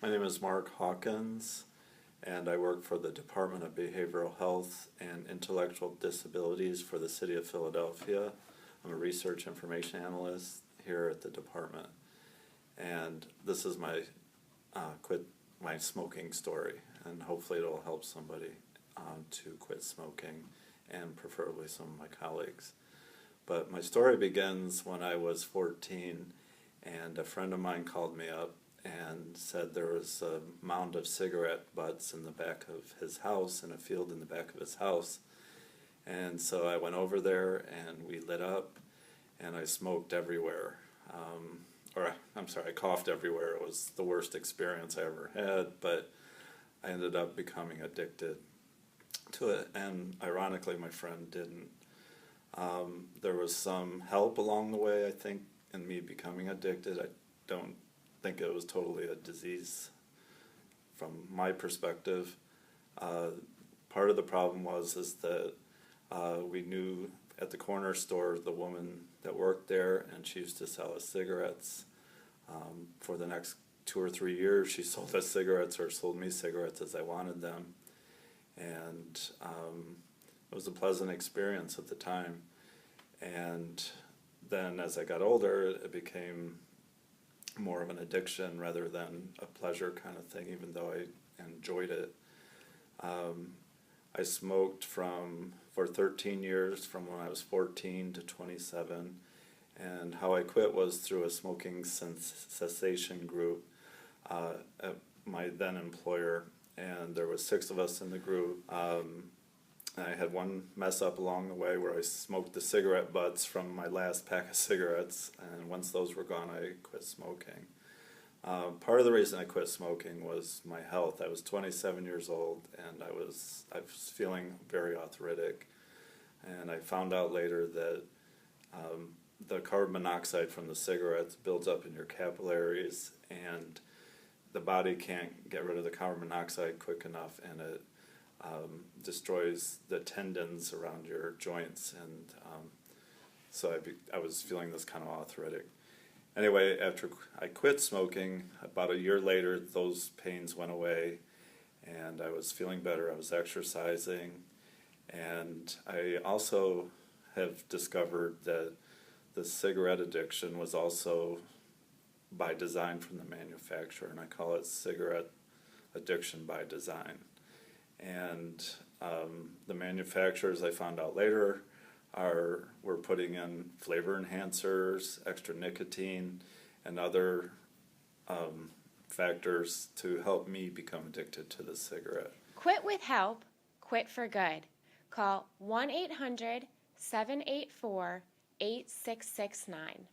My name is Mark Hawkins, and I work for the Department of Behavioral Health and Intellectual Disabilities for the City of Philadelphia. I'm a research information analyst here at the department, and this is my my smoking story, and hopefully it'll help somebody to quit smoking, and preferably some of my colleagues. But my story begins when I was 14, and a friend of mine called me up and said there was a mound of cigarette butts in the back of his house, in a field in the back of his house. And so I went over there and we lit up, and I smoked everywhere. I coughed everywhere. It was the worst experience I ever had, but I ended up becoming addicted to it, and ironically my friend didn't. There was some help along the way, I think, in me becoming addicted. I don't think it was totally a disease from my perspective. Part of the problem is that we knew at the corner store the woman that worked there, and she used to sell us cigarettes. For the next 2 or 3 years, she sold us cigarettes, or sold me cigarettes as I wanted them, and it was a pleasant experience at the time. And then as I got older, it became more of an addiction rather than a pleasure kind of thing, even though I enjoyed it. I smoked for 13 years, from when I was 14 to 27, and how I quit was through a smoking cessation group at my then employer, and there was 6 of us in the group. I had one mess up along the way where I smoked the cigarette butts from my last pack of cigarettes, and once those were gone, I quit smoking. Part of the reason I quit smoking was my health. I was 27 years old, and I was feeling very arthritic, and I found out later that the carbon monoxide from the cigarettes builds up in your capillaries, and the body can't get rid of the carbon monoxide quick enough, and it destroys the tendons around your joints, and so I was feeling this kind of arthritic. Anyway, after I quit smoking, about a year later, those pains went away, and I was feeling better. I was exercising, and I also have discovered that the cigarette addiction was also by design from the manufacturer, and I call it cigarette addiction by design. And the manufacturers, I found out later, were putting in flavor enhancers, extra nicotine, and other factors to help me become addicted to the cigarette. Quit with help, quit for good. Call 1-800-784-8669.